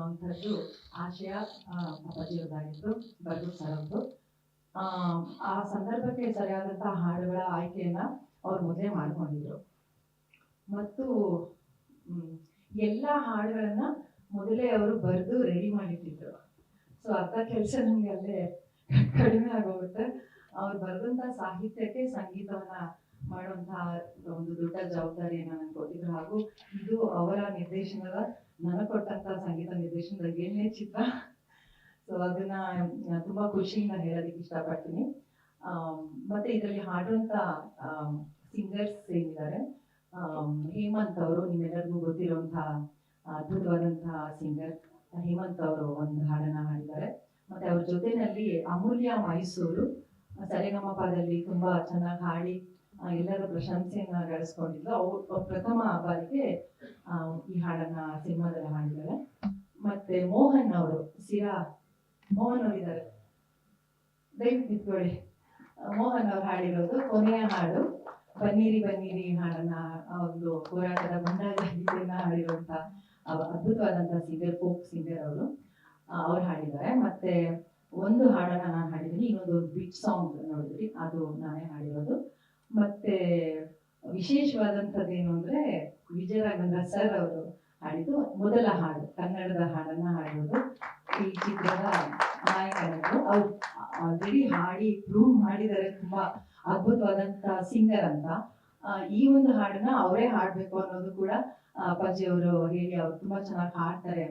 ಅನ್ನೋಂಥದ್ದು ಆಶಯ ಅಪ್ಪಾಜಿಯವರಾಗಿತ್ತು, ಬರ್ಗೂರು ಸರ್ ಅವ್ರದ್ದು. ಆ ಸಂದರ್ಭಕ್ಕೆ ಸರಿಯಾದಂಥ ಹಾಡುಗಳ ಆಯ್ಕೆಯನ್ನ ಅವ್ರು ಮೊದಲೇ ಮಾಡ್ಕೊಂಡಿದ್ರು ಮತ್ತು ಎಲ್ಲ ಹಾಡುಗಳನ್ನ ಮೊದಲೇ ಅವರು ಬರೆದು ರೆಡಿ ಮಾಡಿಟ್ಟಿದ್ರು. ಸೊ ಅರ್ಧ ಕೆಲಸ ನಮ್ಗೆ ಅಲ್ಲೇ ಕಡಿಮೆ ಆಗೋಗುತ್ತೆ. ಅವ್ರು ಬರೆದಂಥ ಸಾಹಿತ್ಯಕ್ಕೆ ಸಂಗೀತವನ್ನ ಮಾಡುವಂತಹ ಒಂದು ದೊಡ್ಡ ಜವಾಬ್ದಾರಿಯನ್ನ ನನಗೆ ಕೊಟ್ಟಿದ್ರು. ಹಾಗೂ ಇದು ಅವರ ನಿರ್ದೇಶನದ ನನಗೆ ಕೊಟ್ಟಂತ ಸಂಗೀತ ನಿರ್ದೇಶನದ 7ನೇ ಚಿತ್ರ. ಸೊ ಅದನ್ನ ತುಂಬಾ ಖುಷಿಯಿಂದ ಹೇಳೋದಕ್ಕೆ ಇಷ್ಟಪಡ್ತೀನಿ. ಮತ್ತೆ ಇದರಲ್ಲಿ ಹಾಡುವಂತ ಸಿಂಗರ್ಸ್ ಏನಿದ್ದಾರೆ, ಹೇಮಂತ್ ಅವರು ನಿಮ್ಮೆಲ್ಲರಿಗೂ ಗೊತ್ತಿರುವಂತಹ ಅದ್ಭುತವಾದಂತಹ ಸಿಂಗರ್ ಹೇಮಂತ್ ಅವರು ಒಂದು ಹಾಡನ್ನ ಹಾಡಿದ್ದಾರೆ. ಮತ್ತೆ ಅವ್ರ ಜೊತೆನಲ್ಲಿ ಅಮೂಲ್ಯ ಮೈಸೂರು ಸರಿಗಮಪದಲ್ಲಿ ತುಂಬಾ ಚೆನ್ನಾಗಿ ಹಾಡಿ ಎಲ್ಲರ ಪ್ರಶಂಸೆಯನ್ನ ಗಳಿಸ್ಕೊಂಡಿದ್ರು. ಅವ್ರು ಪ್ರಥಮ ಬಾರಿಗೆ ಈ ಹಾಡನ್ನ ಸಿನಿಮಾದಲ್ಲಿ ಹಾಡಿದ್ದಾರೆ. ಮತ್ತೆ ಮೋಹನ್ ಅವರು ಮೋಹನ್ ಅವರಿದ್ದಾರೆ, ದಯವಿಟ್ಟು ನಿಂತ್ಕೊಳ್ಳಿ. ಮೋಹನ್ ಅವ್ರು ಹಾಡಿರೋದು ಕೊನೆಯ ಹಾಡು ಬನ್ನೀರಿ ಬನ್ನೀರಿ ಹಾಡನ್ನ, ಒಂದು ಹೋರಾಟದ ಬಂಡಾಯ ಗೀತೆಯನ್ನ ಹಾಡಿರುವಂತ ಅದ್ಭುತವಾದಂತಹ ಸಿಂಗರ್, ಫೋಕ್ ಸಿಂಗರ್ ಅವರು ಹಾಡಿದ್ದಾರೆ. ಮತ್ತೆ ಒಂದು ಹಾಡನ್ನ ನಾನು ಹಾಡಿದ್ದೀನಿ, ಇನ್ನೊಂದು ಬಿಟ್ ಸಾಂಗ್ ನೋಡಿದ್ರಿ, ಅದು ನಾನೇ ಹಾಡಿರೋದು. ಮತ್ತೆ ವಿಶೇಷವಾದಂಥದ್ದು ಏನು ಅಂದ್ರೆ ವಿಜಯರಾಘವೇಂದ್ರ ಸರ್ ಅವರು ಹಾಡಿದ್ದು ಮೊದಲ ಹಾಡು, ಕನ್ನಡದ ಹಾಡನ್ನ ಹಾಡಿರೋದು. ಈ ಚಿತ್ರದ ನಾಯಕನವರು ಅವ್ರು ಆಲ್ರೆಡಿ ಹಾಡಿ ಪ್ರೂವ್ ಮಾಡಿದ್ದಾರೆ, ತುಂಬಾ ಅದ್ಭುತವಾದಂತ ಸಿಂಗರ್ ಅಂತ. ಈ ಒಂದು ಹಾಡನ್ನ ಅವರೇ ಹಾಡ್ಬೇಕು ಅನ್ನೋದು ಕೂಡ ಅಪ್ಪಾಜಿ ಅವರು ಹೇಳಿ, ಅವ್ರು ತುಂಬಾ ಚೆನ್ನಾಗಿ ಹಾಡ್ತಾರೆ,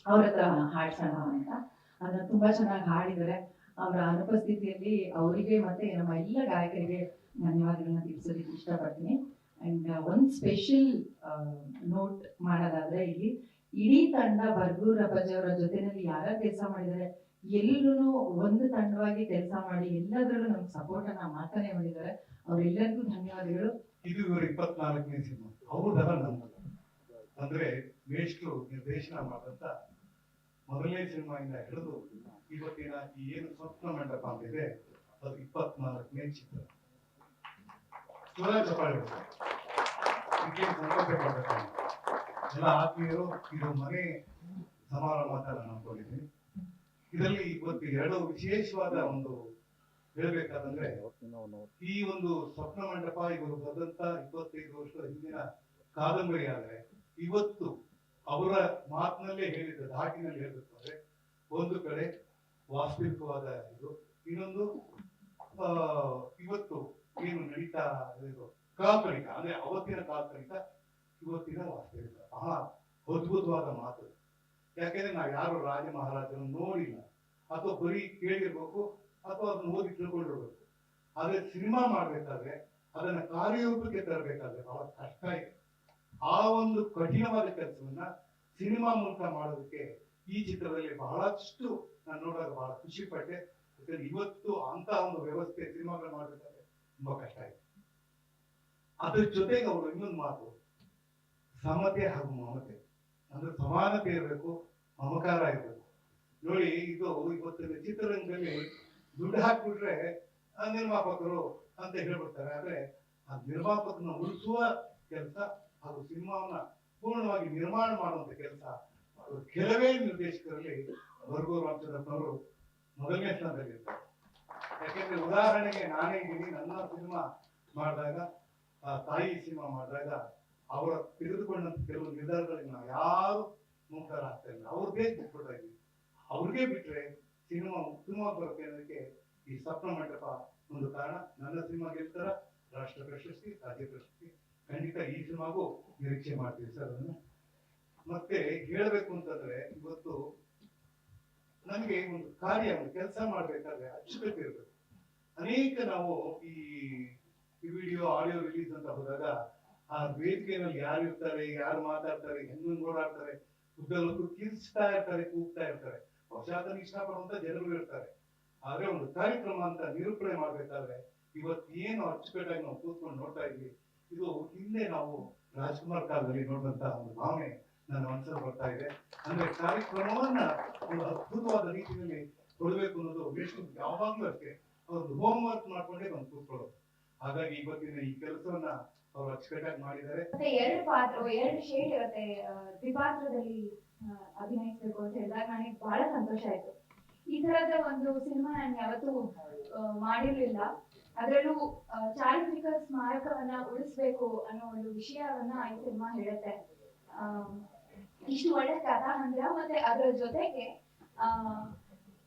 ಅವ್ರ ಹತ್ರ ಹಾಡ್ಸೋಣ ಅಂತ. ಅದನ್ನ ತುಂಬಾ ಚೆನ್ನಾಗಿ ಹಾಡಿದ್ದಾರೆ. ಅವರ ಅನುಪಸ್ಥಿತಿಯಲ್ಲಿ ಅವರಿಗೆ ಮತ್ತೆ ನಮ್ಮ ಎಲ್ಲ ಗಾಯಕರಿಗೆ ಧನ್ಯವಾದಗಳನ್ನ ತಿಳಿಸೋದಕ್ಕೆ ಇಷ್ಟಪಡ್ತೀನಿ. ಅಂಡ್ ಒಂದು ಸ್ಪೆಷಲ್ ನೋಟ್ ಮಾಡೋದಾದ್ರೆ, ಇಲ್ಲಿ ಇಡೀ ತಂಡ ಬರ್ಗೂರು ಅಪ್ಪಾಜಿ ಅವರ ಜೊತೆನಲ್ಲಿ ಯಾರ್ಯಾರು ಕೆಲಸ ಮಾಡಿದ್ದಾರೆ, ಎಲ್ಲರೂ ಒಂದು ತಂಡವಾಗಿ ಕೆಲಸ ಮಾಡಿ ಎಲ್ಲದರಲ್ಲೂ ನಮ್ಗೆ ಸಪೋರ್ಟ್ ಅನ್ನ ಮಾಡ್ತಾನೆ ಮಾಡಿದ್ದಾರೆ. ಅವರೆಲ್ಲರಿಗೂ ಧನ್ಯವಾದಗಳು. ಇದು ಇವರು 24ನೇ ಸಿನಿಮಾ. ಹೌದಲ್ಲ, ಅಂದ್ರೆ ಮೇಷ್ಟ್ರು ನಿರ್ದೇಶನ ಮಾಡಿದಂತ ಮೊದಲನೇ ಸಿನಿಮಾಯಿಂದ ಹಿಡಿದು ಇವತ್ತಿನ ಈ ಏನು ಸ್ವಪ್ನ ಮಂಟಪ ಅಂತಿದೆ, ಅದು 24ನೇ ಚಿತ್ರ. ಚಪಾಳಿ ಸಂತೋಷ ಪಡ್ಬೇಕು. ಎಲ್ಲ ಆತ್ಮೀಯರು, ಇದು ಮನೆ ಸಮಾರಂಭ ಅಂತ ನಾನು ಅನ್ಕೊಂಡಿದ್ದೀನಿ. ಇದರಲ್ಲಿ ಇವತ್ತು 2 ವಿಶೇಷವಾದ ಒಂದು ಹೇಳ್ಬೇಕಾದಂದ್ರೆ, ಈ ಒಂದು ಸ್ವಪ್ನ ಮಂಟಪ ಇವರು ಬರೆದಂತ 25 ವರ್ಷದ ಹಿಂದಿನ ಕಾದಂಬರಿ ಆದ್ರೆ, ಇವತ್ತು ಅವರ ಮಾತಿನಲ್ಲೇ ಹೇಳಿದ ಧಾಟಿನಲ್ಲಿ ಹೇಳ್ಬೇಕಾದ್ರೆ, ಒಂದು ಕಡೆ ವಾಸ್ತವಿಕವಾದ ಇದು, ಇನ್ನೊಂದು ಇವತ್ತು ಏನು ನಡೀತಾ ಇದು ಕಾಲ್ಪನಿಕ, ಅಂದ್ರೆ ಅವತ್ತಿನ ಕಾಲ್ಪನಿಕ, ಇವತ್ತಿನ ವಾಸ್ತವಿಕ. ಅದ್ಭುತವಾದ ಮಾತು. ಯಾಕೆಂದ್ರೆ ನಾವು ಯಾರು ರಾಜ ಮಹಾರಾಜರನ್ನು ನೋಡಿಲ್ಲ, ಅಥವಾ ಬರೀ ಕೇಳಿರ್ಬೇಕು, ಅಥವಾ ಅದನ್ನ ಓದಿ ತಿಳ್ಕೊಂಡಿರ್ಬೇಕು. ಆದ್ರೆ ಸಿನಿಮಾ ಮಾಡ್ಬೇಕಾದ್ರೆ, ಅದನ್ನ ಕಾರ್ಯರೂಪಕ್ಕೆ ತರಬೇಕಾದ್ರೆ ಬಹಳ ಕಷ್ಟ ಇದೆ. ಆ ಒಂದು ಕಠಿಣವಾದ ಕೆಲಸವನ್ನ ಸಿನಿಮಾ ಮೂಲಕ ಮಾಡೋದಕ್ಕೆ ಈ ಚಿತ್ರದಲ್ಲಿ ಬಹಳಷ್ಟು ನಾನು ನೋಡುವಾಗ ಬಹಳ ಖುಷಿ ಪಟ್ಟೆ. ಯಾಕಂದ್ರೆ ಇವತ್ತು ಅಂತ ಒಂದು ವ್ಯವಸ್ಥೆ ಸಿನಿಮಾಗಳು ಮಾಡಬೇಕಾದ್ರೆ ತುಂಬಾ ಕಷ್ಟ ಇದೆ. ಅದ್ರ ಜೊತೆಗೆ ಅವರು ಇನ್ನೊಂದು ಮಾತು, ಸಮತೆ ಹಾಗೂ ಮಮತೆ, ಅಂದ್ರೆ ಸಮಾನತೆ ಇರಬೇಕು, ಮಮಕಾರ ಇರಬೇಕು. ನೋಡಿ, ಇದು ಇವತ್ತಿನ ಚಿತ್ರರಂಗದಲ್ಲಿ ದುಡ್ಡು ಹಾಕ್ಬಿಟ್ರೆ ನಿರ್ಮಾಪಕರು ಅಂತ ಹೇಳ್ಬಿಡ್ತಾರೆ. ಆದ್ರೆ ಆ ನಿರ್ಮಾಪಕನ ಉಳಿಸುವ ಕೆಲಸ ಹಾಗೂ ಸಿನಿಮಾವನ್ನ ಪೂರ್ಣವಾಗಿ ನಿರ್ಮಾಣ ಮಾಡುವಂತ ಕೆಲಸ ಕೆಲವೇ ನಿರ್ದೇಶಕರಲ್ಲಿ ಬರ್ಗೂರು ರಾಮಚಂದ್ರಪ್ಪನವರು ಮೊದಲನೇ ಸ್ಥಾನದಲ್ಲಿರ್ತಾರೆ. ಯಾಕೆಂದ್ರೆ ಉದಾಹರಣೆಗೆ ನಾನೇ ಇದ್ದೀನಿ, ನನ್ನ ಸಿನಿಮಾ ಮಾಡಿದಾಗ, ತಾಯಿ ಸಿನಿಮಾ ಮಾಡಿದಾಗ ಅವರ ತೆಗೆದುಕೊಂಡಂತ ಕೆಲವು ನಿರ್ಧಾರಗಳಿಗೆ ನಾವು ಯಾರು ಮುಕ್ತರಾಗ್ತಾ ಇಲ್ಲ. ಅವ್ರಿಗೆ ಬಿಟ್ಬಿಡ್ತಾ ಇದ್ವಿ. ಅವ್ರಿಗೆ ಬಿಟ್ರೆ ಸಿನಿಮಾ ಉತ್ತಮವಾಗಿ ಬರುತ್ತೆ ಅನ್ನೋದಕ್ಕೆ ಈ ಸ್ವಪ್ನ ಮಂಟಪ ಒಂದು ಕಾರಣ. ನನ್ನ ಸಿನಿಮಾ ಗೆಲ್ತಾರ ರಾಷ್ಟ್ರ ಪ್ರಶಸ್ತಿ, ರಾಜ್ಯ ಪ್ರಶಸ್ತಿ ಖಂಡಿತ ಈ ಸಿನಿಮಾಗೂ ನಿರೀಕ್ಷೆ ಮಾಡ್ತೀವಿ ಸರ್. ಅದನ್ನು ಮತ್ತೆ ಹೇಳ್ಬೇಕು ಅಂತಂದ್ರೆ, ಇವತ್ತು ನಮ್ಗೆ ಒಂದು ಕಾರ್ಯ, ಒಂದು ಕೆಲಸ ಮಾಡ್ಬೇಕಾದ್ರೆ ಅಚ್ಚುಕಟ್ಟು ಇರ್ಬೇಕು. ಅನೇಕ ನಾವು ಈ ವಿಡಿಯೋ ಆಡಿಯೋ ರಿಲೀಸ್ ಅಂತ ಹೋದಾಗ ಆ ವೇದಿಕೆಯಲ್ಲಿ ಯಾರು ಇರ್ತಾರೆ, ಯಾರು ಮಾತಾಡ್ತಾರೆ, ಹೆಂಗ್ ಓಡಾಡ್ತಾರೆ, ಉದ್ದಕ್ಕೂ ಕಿರ್ಚ್ತಾ ಇರ್ತಾರೆ, ಕೂಗ್ತಾ ಇರ್ತಾರೆ. ಬಹುಶಃ ಅದನ್ನು ಇಷ್ಟಪಡುವಂತ ಜನರು ಇರ್ತಾರೆ. ಆದ್ರೆ ಒಂದು ಕಾರ್ಯಕ್ರಮ ಅಂತ ನಿರೂಪಣೆ ಮಾಡ್ಬೇಕಾದ್ರೆ ಇವತ್ತು ಏನು ಅಚ್ಚುಕಟ್ಟಾಗಿ ನಾವು ಕೂತ್ಕೊಂಡು ನೋಡ್ತಾ ಇದ್ವಿ, ಇದು ಹಿಂದೆ ನಾವು ರಾಜ್ಕುಮಾರ್ ಕಾಲದಲ್ಲಿ ನೋಡಿದಂತ ಒಂದು ಭಾವನೆ ನನ್ನ ಮನಸ್ಸಲ್ಲಿ ಬರ್ತಾ ಇದೆ. ಅಂದ್ರೆ ಕಾರ್ಯಕ್ರಮವನ್ನ ಒಂದು ಅದ್ಭುತವಾದ ರೀತಿಯಲ್ಲಿ ಕೊಡಬೇಕು ಅನ್ನೋದು ಎಷ್ಟು ಯಾವಾಗ್ಲೂ ಅಷ್ಟೇ ಅವ್ರದ್ದು ಹೋಮ್ ವರ್ಕ್ ಮಾಡ್ಕೊಂಡೇ ಬಂದು ಕೂತ್ಕೊಳ್ಳೋದು. ಹಾಗಾಗಿ ಇವತ್ತಿನ ಈ ಕೆಲಸವನ್ನ ಅವರು ಅಚ್ಚುಕಟ್ಟಾಗಿ ಮಾಡಿದ್ದಾರೆ. ಮತ್ತೆ ಎರಡು ಶೇಡ್ ಇರುತ್ತೆ, ದ್ವಿಪಾತ್ರದಲ್ಲಿ ಅಭಿನಯಿಸಬೇಕು ಅಂತ ಹೇಳಿದಾಗ ನನಗೆ ಬಹಳ ಸಂತೋಷ ಆಯ್ತು. ಈ ತರದ ಒಂದು ಸಿನಿಮಾ ನಾನು ಯಾವತ್ತೂ ಮಾಡಿರ್ಲಿಲ್ಲ. ಅದರಲ್ಲೂ ಚಾರಿತ್ರಿಕ ಸ್ಮಾರಕವನ್ನ ಉಳಿಸ್ಬೇಕು ಅನ್ನೋ ಒಂದು ವಿಷಯವನ್ನ ಈ ಸಿನಿಮಾ ಹೇಳುತ್ತೆ. ಇಷ್ಟು ಒಳ್ಳೆ ಕಥಾಹಂದ್ರ, ಮತ್ತೆ ಅದರ ಜೊತೆಗೆ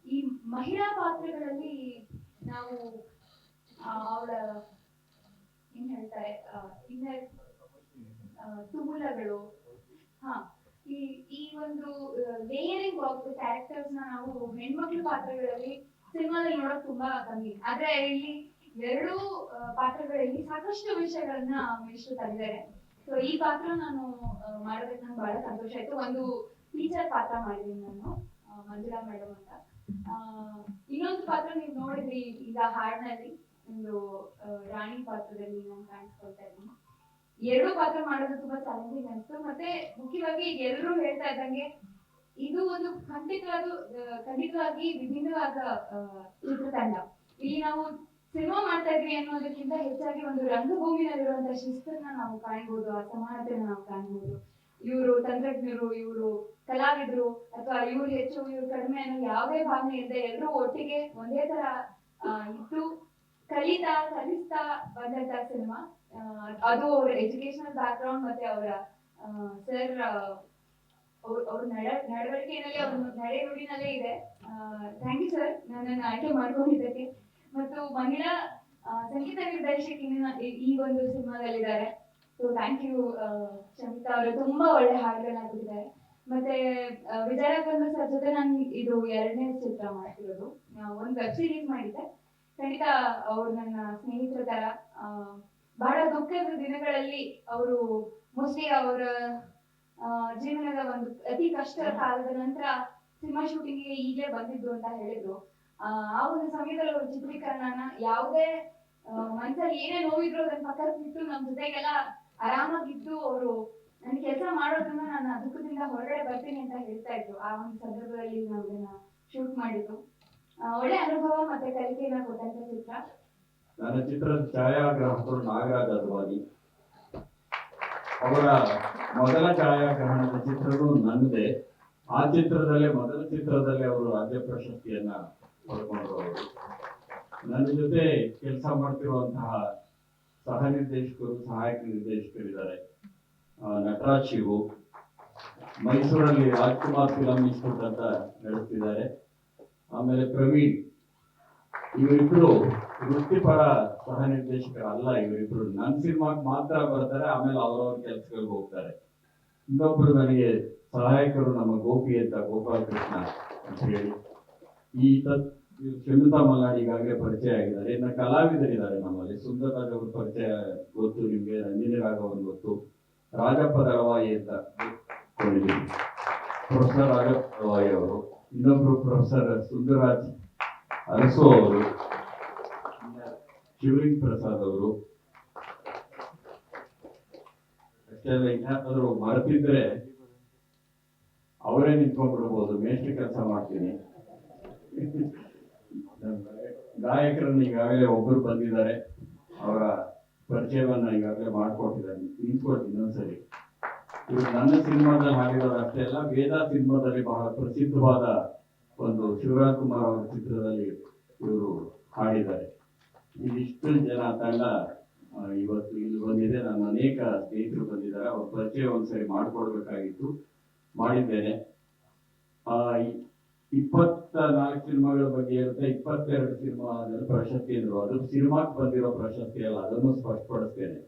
ಈ ಮಹಿಳಾ ಪಾತ್ರಗಳಲ್ಲಿ ನಾವು ಅವಳ ಏನ್ ಹೇಳ್ತಾರೆ ತುಮುಲಗಳು, ಈ ಒಂದು ಲೇಯರಿಂಗ್ ಆಫ್ ಕ್ಯಾರೆಕ್ಟರ್ಸ್ ನಾವು ಹೆಣ್ಮಕ್ಳು ಪಾತ್ರಗಳಲ್ಲಿ ಸಿನಿಮಾದಲ್ಲಿ ನೋಡೋದು ತುಂಬಾ ಕಮ್ಮಿ. ಆದ್ರೆ ಇಲ್ಲಿ ಎರಡೂ ಪಾತ್ರಗಳಲ್ಲಿ ಸಾಕಷ್ಟು ವಿಷಯಗಳನ್ನ ಮಿಶ್ರು ತಂದಿದ್ದಾರೆ. ಸೊ ಈ ಪಾತ್ರ ನಾನು ಮಾಡೋದಕ್ಕೆ ನಂಗೆ ಬಹಳ ಸಂತೋಷ ಆಯ್ತು. ಒಂದು ಟೀಚರ್ ಪಾತ್ರ ಮಾಡಿದೀನಿ ನಾನು, ಮಂಜುಳಾ ಮೇಡಮ್ ಅಂತ. ಇನ್ನೊಂದು ಪಾತ್ರ ನೀವು ನೋಡಿದ್ರಿ ಈಗ ಹಾಡಿನಲ್ಲಿ, ಒಂದು ರಾಣಿ ಪಾತ್ರದಲ್ಲಿ ನಾನು ಕಾಣಿಸ್ಕೊಳ್ತಾ ಇದ್ದೀನಿ. ಎರಡು ಪಾತ್ರ ಮಾಡೋದು ತುಂಬಾ ಚಾಲೆಂಜಿಂಗ್ ಅನಿಸ್ತು. ಮತ್ತೆ ಮುಖ್ಯವಾಗಿ ಎಲ್ಲರೂ ಹೇಳ್ತಾ ಇದ್ದಂಗೆ ಇದು ಒಂದು ಖಂಡಿತವಾಗಿ ವಿಭಿನ್ನವಾದ ಚಿತ್ರತಂಡ. ಇಲ್ಲಿ ನಾವು ಸಿನಿಮಾ ಮಾಡ್ತಾ ಇದ್ವಿ ಅನ್ನೋದಕ್ಕಿಂತ ಹೆಚ್ಚಾಗಿ ಒಂದು ರಂಗಭೂಮಿನಲ್ಲಿರುವಂತಹ ಶಿಸ್ತನ್ನ ನಾವು ಕಾಣ್ಬೋದು, ಅಸಮಾನತೆಯನ್ನು ನಾವು ಕಾಣ್ಬೋದು. ಇವರು ತಂತ್ರಜ್ಞರು, ಇವರು ಕಲಾವಿದರು, ಅಥವಾ ಇವ್ರು ಹೆಚ್ಚು ಇವ್ರು ಕಡಿಮೆ ಅನ್ನೋ ಯಾವುದೇ ಭಾವನೆ ಇಲ್ಲದೆ ಎಲ್ಲರೂ ಒಟ್ಟಿಗೆ ಒಂದೇ ತರ ಇದ್ದು ಕಲಿಸ್ತಾ ಬಂದಂತ ಸಿನಿಮಾ. ಅದು ಅವ್ರ ಎಜುಕೇಶನಲ್ ಬ್ಯಾಕ್ ಗ್ರೌಂಡ್ ಮತ್ತೆ ಅವರ ಸರ್ ಅವ್ರ ನಡವಳಿಕೆಯಲ್ಲಿ, ಅವ್ರ ನಡೆನುಡಿನಲ್ಲೇ ಇದೆ. ಥ್ಯಾಂಕ್ ಯು ಸರ್ ನನ್ನನ್ನು ಆಯ್ಕೆ ಮಾಡ್ಕೊಂಡಿದ್ದಕ್ಕೆ. ಮತ್ತು ಮಹಿಳಾ ಸಂಗೀತ ನಿರ್ದೇಶಕಿ ಈ ಒಂದು ಸಿನಿಮಾದಲ್ಲಿದ್ದಾರೆ. ಸೊ ಥ್ಯಾಂಕ್ ಯು ಶಮಿತಾ ಅವರು, ತುಂಬಾ ಒಳ್ಳೆ ಹಾಡುಗಳನ್ನ ಕೊಟ್ಟಿದ್ದಾರೆ. ಮತ್ತೆ ವಿಜಯರಾಘವೇಂದ್ರ ಸರ್ ಜೊತೆ ನಾನು ಇದು 2ನೇ ಚಿತ್ರ ಮಾಡ್ತಿರೋದು. ಒಂದು ವೆಬ್ ಸೀರೀಸ್ ಮಾಡಿದ್ದೆ. ಖಂಡಿತ ಅವ್ರು ನನ್ನ ಸ್ನೇಹಿತರ ತರ. ಬಹಳ ದುಃಖದ ದಿನಗಳಲ್ಲಿ ಅವರು ಮೋಸ್ಟ್ಲಿ ಅವರ ಜೀವನದ ಒಂದು ಅತಿ ಕಷ್ಟದ ಕಾಲದ ನಂತರ ಸಿನಿಮಾ ಶೂಟಿಂಗ್ಗೆ ಈಗಲೇ ಬಂದಿದ್ದು ಅಂತ ಹೇಳಿದ್ರು. ಆ ಒಂದು ಸಮಯದಲ್ಲಿ ಅವರು ಚಿತ್ರೀಕರಣನ ಯಾವುದೇ ಮನಸ್ಸಲ್ಲಿ ಏನೇ ನೋವಿದ್ರು ಅದನ್ನ ಪಕ್ಕಕ್ಕೆ ಬಿಟ್ಟು ನಮ್ಮ ಜೊತೆಗೆಲ್ಲ ಆರಾಮಾಗಿದ್ದು ಅವರು ನನ್ ಕೆಲಸ ಮಾಡೋದ್ರಿಂದ ನನ್ನ ದುಃಖದಿಂದ ಹೊರಗಡೆ ಬರ್ತೀನಿ ಅಂತ ಹೇಳ್ತಾ ಇದ್ರು. ಆ ಒಂದು ಸಂದರ್ಭದಲ್ಲಿ ನಾವು ಇದನ್ನ ಶೂಟ್ ಮಾಡಿದ್ದು. ಒಳ್ಳೆ ಅನುಭವ ಮತ್ತೆ ಕಲಿಕೆಯನ್ನ ಕೊಟ್ಟಂತ ಚಿತ್ರ. ನನ್ನ ಚಿತ್ರದ ಛಾಯಾಗ್ರಾಹಕರು ನಾಗರಾಜ್ ಅದ್ವಾನಿ. ಅವರ ಮೊದಲ ಛಾಯಾಗ್ರಹಣದ ಚಿತ್ರವೂ ನನ್ನದೇ. ಆ ಚಿತ್ರದಲ್ಲೇ ಮೊದಲ ಚಿತ್ರದಲ್ಲೇ ಅವರು ರಾಜ್ಯ ಪ್ರಶಸ್ತಿಯನ್ನ ಪಡ್ಕೊಂಡ್ರು. ಅವರು ನನ್ನ ಜೊತೆ ಕೆಲಸ ಮಾಡ್ತಿರುವಂತಹ ಸಹ ನಿರ್ದೇಶಕರು, ಸಹಾಯಕ ನಿರ್ದೇಶಕರಿದ್ದಾರೆ. ನಟರಾಜ್ ಶಿವು ಮೈಸೂರಲ್ಲಿ ರಾಜ್ಕುಮಾರ್ ಫಿಲಂ ಇನ್ಸ್ಟಿಟ್ಯೂಟ್ ಅಂತ ನಡೆಸ್ತಿದ್ದಾರೆ. ಆಮೇಲೆ ಪ್ರವೀಣ್, ಇವರಿಬ್ರು ವೃತ್ತಿಪರ ಸಹ ನಿರ್ದೇಶಕರಲ್ಲ. ಇವರಿಬ್ರು ನನ್ನ ಸಿನಿಮಾಗೆ ಮಾತ್ರ ಬರ್ತಾರೆ, ಆಮೇಲೆ ಅವರವ್ರ ಕೆಲಸಗಳಿಗೆ ಹೋಗ್ತಾರೆ. ಇನ್ನೊಬ್ರು ನನಗೆ ಸಹಾಯಕರು ನಮ್ಮ ಗೋಪಿ ಅಂತ, ಗೋಪಾಲಕೃಷ್ಣ ಅಂತ ಹೇಳಿ. ಈ ಶಮಿತಾ ಮಲ್ನಾಡ್ ಈಗಾಗಲೇ ಪರಿಚಯ ಆಗಿದ್ದಾರೆ. ಇನ್ನು ಕಲಾವಿದರಿದ್ದಾರೆ ನಮ್ಮಲ್ಲಿ. ಸುಂದರರಾಜ್ ಅವರು ಪರಿಚಯ ಗೊತ್ತು ನಿಮ್ಗೆ, ರಂಜಿನಿ ರಾಘವನ್ ಗೊತ್ತು, ರಾಜಪ್ಪ ದಳವಾಯಿ ಅಂತ ಕೊಂಡಿದ್ದೀವಿ, ಪ್ರೊಫೆಸರ್ ರಾಜಪ್ಪ ದಳವಾಯಿ ಅವರು. ಇನ್ನೊಬ್ರು ಪ್ರೊಫೆಸರ್ ಸುಂದರರಾಜ್ ಅರಸು ಅವರು, ಶಿವಲಿಂಗ್ ಪ್ರಸಾದ್ ಅವರು. ಅಷ್ಟೆಲ್ಲ ಇನ್ಯಾರು ಮರೆತಿದ್ರೆ ಅವರೇ ನಿಂತ್ಕೊಂಡ್ಬಿಡ್ಬೋದು. ಮೇಷ್ಟ್ರ ಕೆಲಸ ಮಾಡ್ತೀನಿ. ಗಾಯಕರನ್ನು ಈಗಾಗಲೇ ಒಬ್ಬರು ಬಂದಿದ್ದಾರೆ, ಅವರ ಪರಿಚಯವನ್ನ ಈಗಾಗಲೇ ಮಾಡ್ಕೊಟ್ಟಿದ್ದಾರೆ. ನಿಂತ್ಕೊಳ್ತೀನಿ ಇನ್ನೊಂದ್ಸರಿ. ಇವರು ನನ್ನ ಸಿನಿಮಾದಲ್ಲಿ ಹಾಡಿರೋರು ಅಷ್ಟೇ ಅಲ್ಲ, ವೇದ ಸಿನಿಮಾದಲ್ಲಿ ಬಹಳ ಪ್ರಸಿದ್ಧವಾದ ಒಂದು ಶಿವರಾಜ್ ಕುಮಾರ್ ಅವರ ಚಿತ್ರದಲ್ಲಿ ಇವರು ಹಾಡಿದ್ದಾರೆ. ಇದಿಷ್ಟು ಜನ ತಂಡ ಇವತ್ತು ಇಲ್ಲಿ ಬಂದಿದೆ. ನನ್ನ ಅನೇಕ ಸ್ನೇಹಿತರು ಬಂದಿದ್ದಾರೆ. ಅವ್ರ ಪರಿಚಯ ಒಂದ್ಸರಿ ಮಾಡ್ಕೊಡ್ಬೇಕಾಗಿತ್ತು, ಮಾಡಿದ್ದೇನೆ. 24 ಸಿನಿಮಾಗಳ ಬಗ್ಗೆ ಇರುತ್ತೆ. 22 ಸಿನಿಮಾದಲ್ಲಿ ಪ್ರಶಸ್ತಿ ಅಂದ್ರು. ಅದು ಸಿನಿಮಾಕ್ಕೆ ಬಂದಿರೋ ಪ್ರಶಸ್ತಿ ಅಲ್ಲ, ಅದನ್ನು ಸ್ಪಷ್ಟಪಡಿಸ್ತೇನೆ.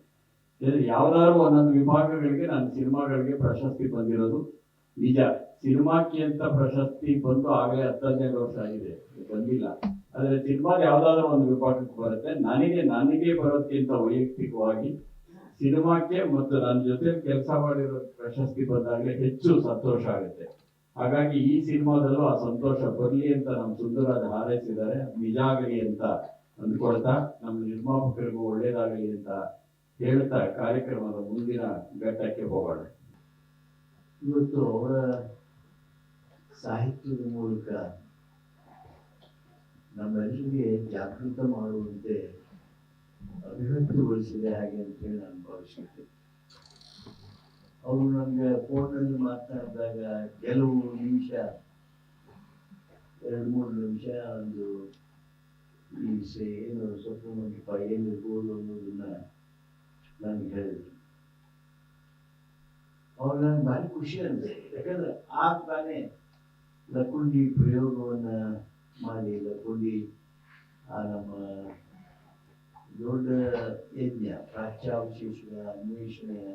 ಯಾವ್ದಾದ್ರು ಒಂದೊಂದು ವಿಭಾಗಗಳಿಗೆ ನನ್ನ ಸಿನಿಮಾಗಳಿಗೆ ಪ್ರಶಸ್ತಿ ಬಂದಿರೋದು ನಿಜ. ಸಿನಿಮಾಕ್ಕೆ ಅಂತ ಪ್ರಶಸ್ತಿ ಬಂದು ಆಗಲೇ 15 ವರ್ಷ ಆಗಿದೆ, ಬಂದಿಲ್ಲ. ಆದ್ರೆ ಸಿನಿಮಾದ ಯಾವ್ದಾದ್ರು ಒಂದು ವಿಭಾಗಕ್ಕೆ ಬರುತ್ತೆ. ನನಗೆ ಬರೋದಕ್ಕಿಂತ ವೈಯಕ್ತಿಕವಾಗಿ ಸಿನಿಮಾಕ್ಕೆ ಮತ್ತು ನನ್ನ ಜೊತೆ ಕೆಲಸ ಮಾಡಿರೋ ಪ್ರಶಸ್ತಿ ಬಂದಾಗಲೇ ಹೆಚ್ಚು ಸಂತೋಷ ಆಗುತ್ತೆ. ಹಾಗಾಗಿ ಈ ಸಿನಿಮಾದಲ್ಲೂ ಆ ಸಂತೋಷ ಬರಲಿ ಅಂತ ನಮ್ಮ ಸುಂದರರಾಜ್ ಹಾರೈಸಿದ್ದಾರೆ. ನಿಜ ಆಗಲಿ ಅಂತ ಅಂದ್ಕೊಳ್ತಾ, ನಮ್ಮ ನಿರ್ಮಾಪಕರಿಗೂ ಒಳ್ಳೇದಾಗಲಿ ಅಂತ ಹೇಳ್ತಾ ಕಾರ್ಯಕ್ರಮದ ಮುಂದಿನ ಘಟ್ಟಕ್ಕೆ ಹೋಗೋಣ. ಇವತ್ತು ಅವರ ಸಾಹಿತ್ಯದ ಮೂಲಕ ನಮ್ಮೆಲ್ಲರಿಗೆ ಜಾಗೃತ ಮಾಡುವಂತೆ ಅಭಿವ್ಯಕ್ತಿಗೊಳಿಸಿದೆ ಹಾಗೆ ಅಂತೇಳಿ ನಾನು ಭಾವಿಸುತ್ತೇನೆ. ಅವರು ನಮಗೆ ಫೋನಲ್ಲಿ ಮಾತನಾಡಿದಾಗ ಕೆಲವು ನಿಮಿಷ 2-3 ನಿಮಿಷ ಒಂದು ಏನು ಸ್ವಪ್ನಮಂಟಪ ಏನಿರ್ಬೋದು ಅನ್ನೋದನ್ನ ನನಗೆ ಹೇಳಿದ್ರು. ಅವಾಗ ನನಗೆ ಭಾರಿ ಖುಷಿ ಅನಿಸ್ತು. ಯಾಕಂದ್ರೆ ಆಗ ತಾನೇ ಲಕ್ಕುಂಡಿ ಪ್ರಯೋಗವನ್ನ ಮಾಡಿ ಲಕ್ಕುಂಡಿ ನಮ್ಮ ದೊಡ್ಡ ಯಜ್ಞ ಪ್ರಾಚ್ಯಾವಶೇಷಗಳ ಅನ್ವೇಷಣೆಯ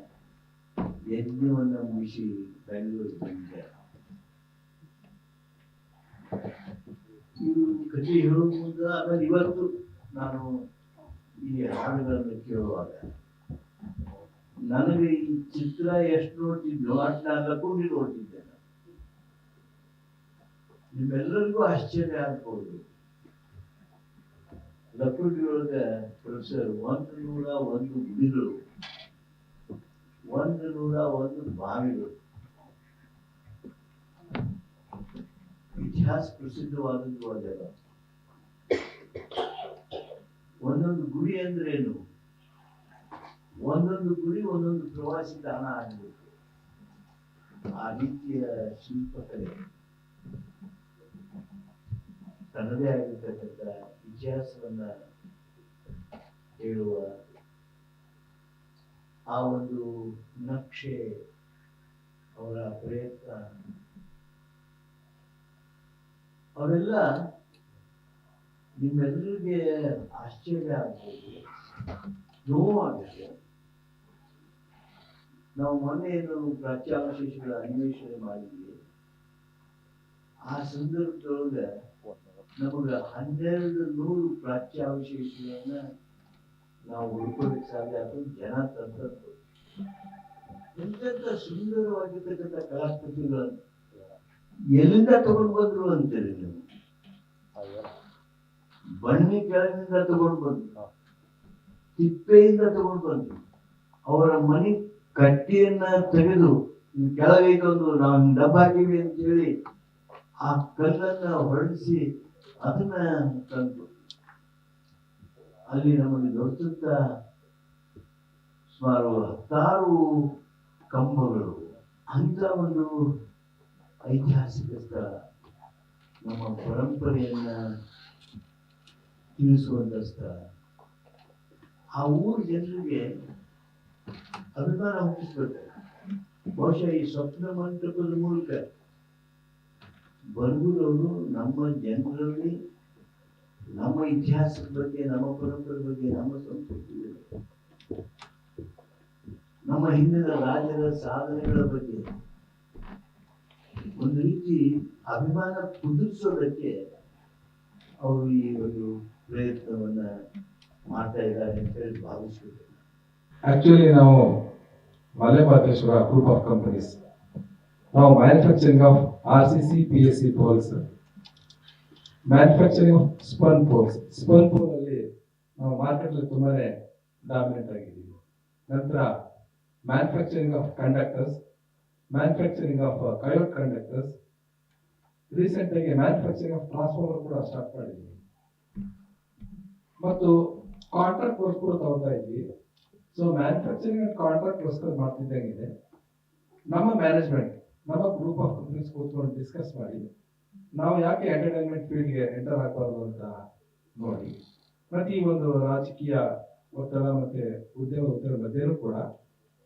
ಯಜ್ಞವನ್ನ ಮುಗಿಸಿ ಬೆಂಗಳೂರಿಗೆ ಬಂದಿದ್ದೆ. ಇವು ಕಥೆ ಹೇಳೋ ಮುಂದೆ ಆಮೇಲೆ ಇವತ್ತು ನಾನು ಈ ಹಾಡುಗಳನ್ನು ಕೇಳುವಾಗ ನನಗೆ ಈ ಚಿತ್ರ ಎಷ್ಟು ನೋಡ್ತಿದ್ನೋ ಅಷ್ಟು ನಾನು ಲಕ್ಕುಂಡಿ ನೋಡ್ತಿದ್ದೆ. ನಿಮ್ಮೆಲ್ಲರಿಗೂ ಆಶ್ಚರ್ಯ ಆಗ್ಬೋದು. ಲಕ್ಕುಂಡಿ ಒಳಗ ಪ್ರೊಫೆಸರ್ 101 ಗುಡಿಗಳು, 101 ಬಾವಿಗಳು, ಇತಿಹಾಸ ಪ್ರಸಿದ್ಧವಾದದ್ದು ಅದೆಲ್ಲ. ಒಂದೊಂದು ಗುಡಿ ಅಂದ್ರೇನು? ಒಂದೊಂದು ಗುಡಿ ಒಂದೊಂದು ಪ್ರವಾಸಿ ತಾಣ ಆಗಬೇಕು. ಆ ರೀತಿಯ ಶಿಲ್ಪಕಲೆ ತನ್ನದೇ ಆಗಿರ್ತಕ್ಕಂಥ ಇತಿಹಾಸವನ್ನ ಹೇಳುವ ಆ ಒಂದು ನಕ್ಷೆ, ಅವರ ಪ್ರಯತ್ನ, ಅವೆಲ್ಲ ನಿಮ್ಮೆಲ್ಲರಿಗೆ ಆಶ್ಚರ್ಯ ಆಗ್ಬೋದು, ನೋವಾಗುತ್ತೆ. ನಾವು ಮೊನ್ನೆ ಏನು ಪ್ರಾಚ್ಯಾವಶೇಷಗಳ ಅನ್ವೇಷಣೆ ಮಾಡಿದ್ವಿ, ಆ ಸಂದರ್ಭದೊಳಗೆ ನಮಗೆ 1200 ಪ್ರಾಚ್ಯಾವಶೇಷಗಳನ್ನ ನಾವು ಹುಡುಕೋದಕ್ಕೆ ಸಾಧ್ಯ ಆಯ್ತು. ಜನ ತಂದದ್ದು ಎಂತೆಂಥ ಸುಂದರವಾಗಿರ್ತಕ್ಕಂಥ ಕಲಾಕೃತಿಗಳನ್ನು ಎಲ್ಲಿಂದ ತಗೊಂಡು ಬಂದ್ರು ಅಂತೀರಿ ನೀವು? ಬನ್ನಿ ಕೆಳಗಿನಿಂದ ತಗೊಂಡು ಬಂದ್ರು, ತಿಪ್ಪೆಯಿಂದ ತಗೊಂಡು ಬಂದ್ರು. ಅವರ ಮನೆ ಕಟ್ಟಿಯನ್ನ ತೆಗೆದು ಕೆಳಗೈದೊಂದು ನಾವು ಡಬ್ಬ ಹಾಕಿವಿ ಅಂತೇಳಿ ಆ ಕಲ್ಲನ್ನ ಹೊರಡಿಸಿ ಅದನ್ನ ತಂದು ಅಲ್ಲಿ ನಮಗೆ ದೊರೆತ ಸುಮಾರು 10 ಕಂಬಗಳು. ಅಂತ ಒಂದು ಐತಿಹಾಸಿಕ ಸ್ಥಳ, ನಮ್ಮ ಪರಂಪರೆಯನ್ನ ತಿಳಿಸುವಂತ ಸ್ಥಳ. ಆ ಊರು ಜನರಿಗೆ ಅಭಿಮಾನ ಹುಟ್ಟಿಸ್ಬೇಕು. ಬಹುಶಃ ಈ ಸ್ವಪ್ನ ಮಂಟಪದ ಮೂಲಕ ಬರಗೂರವರು ನಮ್ಮ ಜನರಲ್ಲಿ ನಮ್ಮ ಇತಿಹಾಸದ ಬಗ್ಗೆ, ನಮ್ಮ ಪರಂಪರೆ ಬಗ್ಗೆ, ನಮ್ಮ ಸಂಸ್ಕೃತಿ ಬಗ್ಗೆ, ನಮ್ಮ ಹಿಂದಿನ ರಾಜರ ಸಾಧನೆಗಳ ಬಗ್ಗೆ ಒಂದು ರೀತಿ ಅಭಿಮಾನ ಕುದಿಸೋದಕ್ಕೆ ಅವರು ಈ ಒಂದು ಪ್ರಯತ್ನವನ್ನ ಮಾಡ್ತಾ ಇದ್ದಾರೆ ಅಂತ ಹೇಳಿ ಭಾವಿಸ್ಬೇಕು. ಆಕ್ಚುಲಿ ನಾವು ಮಲೆಮಹದೇಶ್ವರ ಗ್ರೂಪ್ ಆಫ್ ಕಂಪನೀಸ್, ನಾವು manufacturing of RCC PSC poles, manufacturing of spun poles. Spun pole ಅಲ್ಲಿ ನಾವು ಮಾರ್ಕೆಟ್ ಅಲ್ಲಿ ತುಂಬಾನೇ ಡಾಮಿನೇಟ್ ಆಗಿದ್ದೀವಿ. ನಂತರ manufacturing of conductors, manufacturing of coyote conductors, recent ಆಗಿ ಮ್ಯಾನುಫ್ಯಾಕ್ಚರಿಂಗ್ ಆಫ್ ಟ್ರಾನ್ಸ್ಫಾರ್ಮರ್ ಕೂಡ ಸ್ಟಾರ್ಟ್ ಮಾಡಿದ್ದೀವಿ. ಮತ್ತು ಕಾಂಟ್ರಾಕ್ಟ್ ವರ್ಕ್ ಕೂಡ ತಗೋತಾ ಇದ್ವಿ. So manufacturing and contract work ಮಾಡ್ತಿದ್ದಂಗಿದೆ ನಮ್ಮ ಮ್ಯಾನೇಜ್ಮೆಂಟ್, ನಮ್ಮ ಗ್ರೂಪ್ ಆಫ್ ಕಂಪನೀಸ್ ಕೂತ್ಕೊಂಡು ಡಿಸ್ಕಸ್ ಮಾಡಿ ನಾವು ಯಾಕೆ ಎಂಟರ್ಟೈನ್ಮೆಂಟ್ ಫೀಲ್ಡ್ಗೆ ಎಂಟರ್ ಆಗಬಾರ್ದು ಅಂತ ನೋಡಿ, ಮತ್ತೆ ಈ ಒಂದು ರಾಜಕೀಯ ಒತ್ತಡ ಮತ್ತೆ ಉದ್ಯೋಗ ಮಧ್ಯೆನೂ ಕೂಡ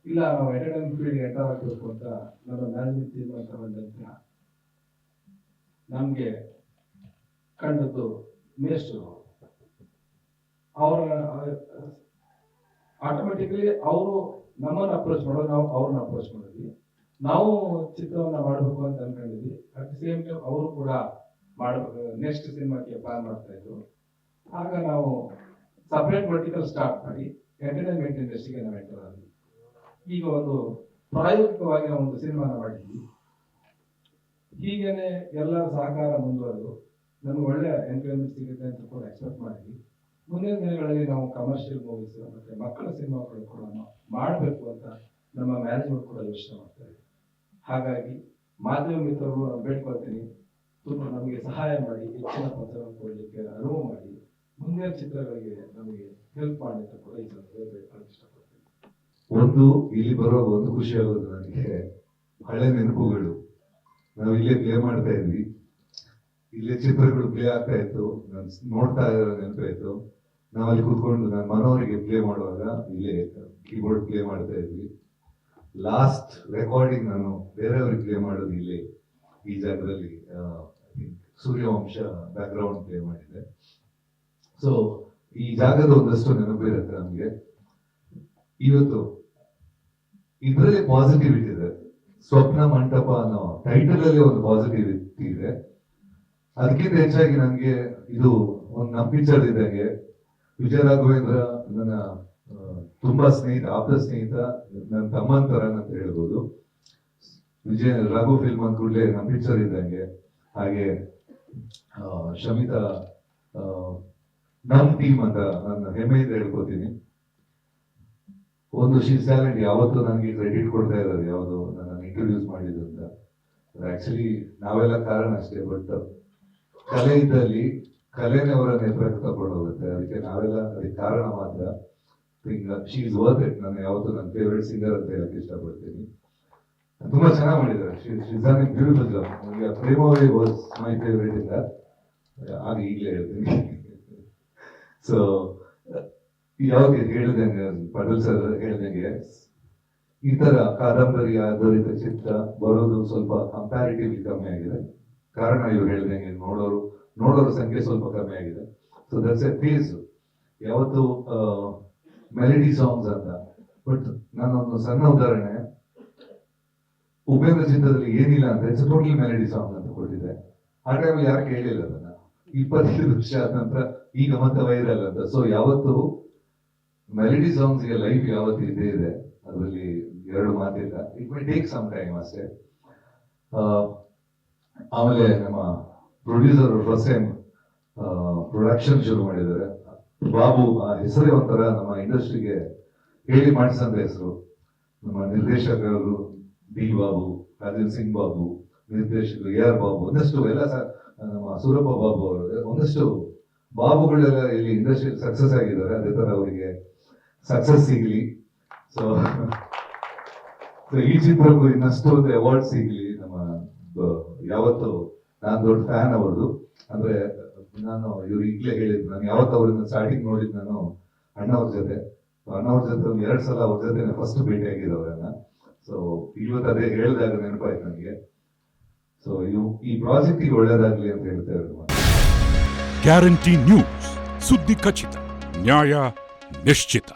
ಇಲ್ಲ, ನಾವು ಎಂಟರ್ಟೈನ್ಮೆಂಟ್ ಫೀಲ್ಡ್ಗೆ ಎಂಟರ್ ಆಗಬೇಕು ಅಂತ ನಮ್ಮ ಮ್ಯಾನೇಜ್ಮೆಂಟ್ ತೀರ್ಮಾನ ತಗೊಂಡ ನಂತರ ನಮಗೆ ಕಂಡದ್ದು ಮೇಷ್ಟ್ರು. ಅವರ ಆಟೋಮೆಟಿಕಲಿ ಅವರು ನಮ್ಮನ್ನು ಅಪ್ರೋಚ್ ಮಾಡೋದು, ನಾವು ಅವ್ರನ್ನ ಅಪ್ರೋಚ್ ಮಾಡಿದ್ವಿ. ನಾವು ಚಿತ್ರವನ್ನ ಮಾಡಬೇಕು ಅಂತ ಅನ್ಕೊಂಡಿದ್ವಿ. ಅಟ್ ದಿ ಸೇಮ್ ಟೈಮ್ ಅವರು ಕೂಡ ನೆಕ್ಸ್ಟ್ ಸಿನಿಮಾಕ್ಕೆ ಪ್ಲಾನ್ ಮಾಡ್ತಾ ಇದ್ರು. ಆಗ ನಾವು ಸಪರೇಟ್ ವರ್ಟಿಕಲ್ ಸ್ಟಾರ್ಟ್ ಮಾಡಿ ಎಂಟರ್ಟೈನ್ಮೆಂಟ್ ಇಂಡಸ್ಟ್ರಿಗೆ ನಾವು ಎಂಟರ್ ಆದ್ವಿ. ಈಗ ಒಂದು ಪ್ರಾಯೋಗಿಕವಾಗಿ ನಾವು ಒಂದು ಸಿನಿಮಾನ ಮಾಡಿದ್ವಿ. ಹೀಗೇನೆ ಎಲ್ಲರ ಸಹಕಾರ ಮುಂದುವರೆದು ನಮ್ಗೆ ಒಳ್ಳೆ ಎಂಟರ್ಟೈನ್ಮೆಂಟ್ ಸಿಗುತ್ತೆ ಅಂತ ಕೂಡ ಎಕ್ಸ್ಪೆಕ್ಟ್ ಮಾಡಿದ್ವಿ. ಮುಂದಿನ ದಿನಗಳಲ್ಲಿ ನಾವು ಕಮರ್ಷಿಯಲ್ ಮೂವೀಸ್ ಮತ್ತೆ ಮಕ್ಕಳ ಸಿನಿಮಾಗಳು ಕೂಡ ಮಾಡಬೇಕು ಅಂತ ನಮ್ಮ ಮ್ಯಾನೇಜ್ಮೆಂಟ್ ಕೂಡ ಯೋಚನೆ ಮಾಡ್ತಾ ಇದೆ. ಹಾಗಾಗಿ ಮಾಧ್ಯಮ ಮಿತ್ರರು ನಾವು ಬೇಡ್ಕೊಳ್ತೀನಿ, ತುಂಬ ನಮಗೆ ಸಹಾಯ ಮಾಡಿ, ಹೆಚ್ಚಿನ ಪ್ರೋತ್ಸಾಹ ಕೊಡಲಿಕ್ಕೆ ಅನುವು ಮಾಡಿ ಮುಂದಿನ ಚಿತ್ರಗಳಿಗೆ ನಮಗೆ ಹೆಲ್ಪ್ ಮಾಡಲಿಕ್ಕೆ ಕೂಡ ಈ ಸಂದರ್ಭದಲ್ಲಿ ಇಷ್ಟಪಡ್ತೀನಿ. ಒಂದು ಇಲ್ಲಿ ಬರೋ ಒಂದು ಖುಷಿ ಆಗೋದು ನನಗೆ ಹಳೆ ನೆನಪುಗಳು. ನಾವು ಇಲ್ಲೇ ಪ್ಲೇ ಮಾಡ್ತಾ ಇದ್ವಿ, ಇಲ್ಲೇ ಚಿತ್ರಗಳು ಪ್ಲೇ ಆಗ್ತಾ ಇತ್ತು, ನಾನು ನೋಡ್ತಾ ಇರೋ ನೆನಪಾಯ್ತು. ನಾವಲ್ಲಿ ಕೂತ್ಕೊಂಡು ನಾನು ಮನೋರಿಗೆ ಪ್ಲೇ ಮಾಡುವಾಗ ಇಲ್ಲೇ ಕೀಬೋರ್ಡ್ ಪ್ಲೇ ಮಾಡ್ತಾ ಇದ್ವಿ. ಲಾಸ್ಟ್ ರೆಕಾರ್ಡಿಂಗ್ ನಾನು ಬೇರೆಯವ್ರಿಗೆ ಪ್ಲೇ ಮಾಡೋದು ಇಲ್ಲೇ ಈ ಜಾಗದಲ್ಲಿ ಸೂರ್ಯವಂಶ ಬ್ಯಾಕ್ಗ್ರೌಂಡ್ ಪ್ಲೇ ಮಾಡಿದೆ. ಸೊ ಈ ಜಾಗದ ಒಂದಷ್ಟು ನೆನಪಿರುತ್ತೆ ನಮಗೆ. ಇವತ್ತು ಇದರಲ್ಲಿ ಪಾಸಿಟಿವಿಟಿ ಇದೆ. ಸ್ವಪ್ನ ಮಂಟಪ ಅನ್ನೋ ಟೈಟಲ್ ಅಲ್ಲಿ ಒಂದು ಪಾಸಿಟಿವಿಟಿ ಇದೆ. ಅದಕ್ಕಿಂತ ಹೆಚ್ಚಾಗಿ ನನಗೆ ಇದು ಒಂದು ನಮ್ಮ ಪಿಕ್ಚರ್ ಇದ್ದಂಗೆ. ವಿಜಯ ರಾಘವೇಂದ್ರ ನನ್ನ ತುಂಬಾ ಸ್ನೇಹಿತ, ಆಪ್ತ ಸ್ನೇಹಿತ, ನನ್ನ ತಮ್ಮನ ತರ ಅಂತ ಹೇಳ್ಬೋದು. ವಿಜಯ ರಾಘು ಫಿಲ್ಮ್ ಅಂದ ಕೂಡಲೇ ನಮ್ಮ ಪಿಕ್ಚರ್ ಇದ್ದಂಗೆ. ಹಾಗೆ ಶಮಿತಾ ನಮ್ ಟೀಮ್ ಅಂತ ನಾನು ಹೆಮ್ಮೆಯಿಂದ ಹೇಳ್ಕೊತೀನಿ. ಒಂದು ಶೀಸ್ ಟ್ಯಾಲೆಂಟ್ ಯಾವತ್ತೂ ನನಗೆ ಕ್ರೆಡಿಟ್ ಕೊಡ್ತಾ ಇರೋದು ಯಾವುದು ನನ್ನ ಇಂಟ್ರೊಡ್ಯೂಸ್ ಮಾಡಿದ್ದು ಅಂತ. ಆಕ್ಚುಲಿ ನಾವೆಲ್ಲ ಕಾರಣ ಅಷ್ಟೇ, ಬಟ್ ಕಲೆ ಇದ್ದಲ್ಲಿ ಕಲೆನೇ ಅವರ ನೇತೃತ್ವ ತಗೊಂಡು ಹೋಗುತ್ತೆ. ಅದಕ್ಕೆ ನಾವೆಲ್ಲ ಅದಕ್ಕೆ ಕಾರಣ ಮಾತ್ರ. She is worth it. ನಾನು ಯಾವತ್ತೂ ನನ್ನ ಫೇವ್ರೆಟ್ ಸಿಂಗರ್ ಅಂತ ಹೇಳಕ್ಕೆ ಇಷ್ಟಪಡ್ತೀನಿ. ತುಂಬಾ ಚೆನ್ನಾಗಿ ಮಾಡಿದ್ದಾರೆ. Beautiful job. ನನಗೆ ಪ್ರೇಮವೇ ವಾಸ್ ಮೈ ಫೇವ್ರೇಟ್ ಇಂದ ಆಗ ಈಗಲೇ ಹೇಳ್ತೀನಿ. ಸೊ ಯಾವಾಗ ಹೇಳಿದಂಗೆ ಪಟೇಲ್ ಸರ್ ಹೇಳಿದಂಗೆ ಈ ತರ ಕಾದಂಬರಿ ಆಧಾರಿತ ಚಿತ್ರ ಬರೋದು ಸ್ವಲ್ಪ ಕಂಪ್ಯಾರಿಟಿವ್ಲಿ ಕಮ್ಮಿ ಆಗಿದೆ. ಕಾರಣ ಇವ್ರು ಹೇಳಿದಂಗೆ ನೋಡೋರ ಸಂಖ್ಯೆ ಸ್ವಲ್ಪ ಕಮ್ಮಿ ಆಗಿದೆ. So that's a phase. ಯಾವತ್ತು ಮೆಲಡಿ ಸಾಂಗ್ಸ್ ಅಂತ. ಬಟ್ ನಾನೊಂದು ಸಣ್ಣ ಉದಾಹರಣೆ, ಉಪೇಂದ್ರ ಚಿತ್ರದಲ್ಲಿ ಏನಿಲ್ಲ ಅಂತ ಇಟ್ಸ್ ಟೋಟಲ್ ಮೆಲಡಿ ಸಾಂಗ್ ಅಂತ ಕೊಟ್ಟಿದೆ. ಆ ಟೈಮಲ್ಲಿ ಯಾರು ಕೇಳಿಲ್ಲ ಅದನ್ನ. 25 ವರ್ಷ ಆದ ನಂತರ ಈಗ ಮತ್ತೆ ವೈರಲ್ ಅಂತ. ಸೊ ಯಾವತ್ತು ಮೆಲಡಿ ಸಾಂಗ್ಸ್ಗೆ ಲೈಫ್ ಯಾವತ್ತು ಇದ್ದೇ ಇದೆ, ಅದರಲ್ಲಿ ಎರಡು ಮಾತಿಲ್ಲ. It may take some time ಅಷ್ಟೇ. ಆಮೇಲೆ ನಮ್ಮ ಪ್ರೊಡ್ಯೂಸರ್ ಫಸ್ಟ್ ಟೈಮ್ ಪ್ರೊಡಕ್ಷನ್ ಶುರು ಮಾಡಿದ್ದಾರೆ. ಬಾಬು ಆ ಹೆಸರೇ ಒಂಥರ ನಮ್ಮ ಇಂಡಸ್ಟ್ರಿಗೆ ಹೇಳಿ ಮಾಡಿಸಂತ ಹೆಸರು. ನಮ್ಮ ನಿರ್ದೇಶಕರು ಡಿ ಬಾಬು, ರಾಜೇಂದ್ರ ಸಿಂಗ್ ಬಾಬು, ನಿರ್ದೇಶಕರು AR ಬಾಬು, ಒಂದಷ್ಟು ಎಲ್ಲ ನಮ್ಮ ಸೂರಪ್ಪ ಬಾಬು ಅವರು, ಒಂದಷ್ಟು ಬಾಬುಗಳೆಲ್ಲ ಇಲ್ಲಿ ಇಂಡಸ್ಟ್ರಿ ಸಕ್ಸಸ್ ಆಗಿದ್ದಾರೆ. ಅದೇ ತರ ಅವರಿಗೆ ಸಕ್ಸಸ್ ಸಿಗ್ಲಿ. ಸೊ ಈ ಚಿತ್ರಕ್ಕೂ ಇನ್ನಷ್ಟು ಒಂದು ಅವಾರ್ಡ್ ಸಿಗ್ಲಿ. ನಮ್ಮ ಯಾವತ್ತು ನಾನು ದೊಡ್ಡ ಫ್ಯಾನ್ ಅವ್ರದ್ದು. ಅಂದ್ರೆ ನಾನು ಇವ್ರು ಈಗಲೇ ಹೇಳಿದ್ದು, ನಾನು ಯಾವತ್ತು ಅವ್ರನ್ನ ಸ್ಟಾರ್ಟಿಂಗ್ ನೋಡಿದ್ದು ನಾನು ಅಣ್ಣವ್ರ ಜೊತೆ ಒಂದು 2 ಸಲ ಅವ್ರ ಜೊತೆ ಫಸ್ಟ್ ಭೇಟಿ ಆಗಿದೆ ಅವರನ್ನ. ಸೊ ಇವತ್ತು ಅದೇ ಹೇಳಿದಾಗ ನೆನಪಾಯ್ತು ನನಗೆ. ಸೊ ಈ ಪ್ರಾಜೆಕ್ಟ್ ಗೆ ಒಳ್ಳೇದಾಗ್ಲಿ ಅಂತ ಹೇಳ್ತಾ ಇರೋದು. ಗ್ಯಾರಂಟಿ ನ್ಯೂಸ್, ಸುದ್ದಿ ಖಚಿತ, ನ್ಯಾಯ ನಿಶ್ಚಿತ.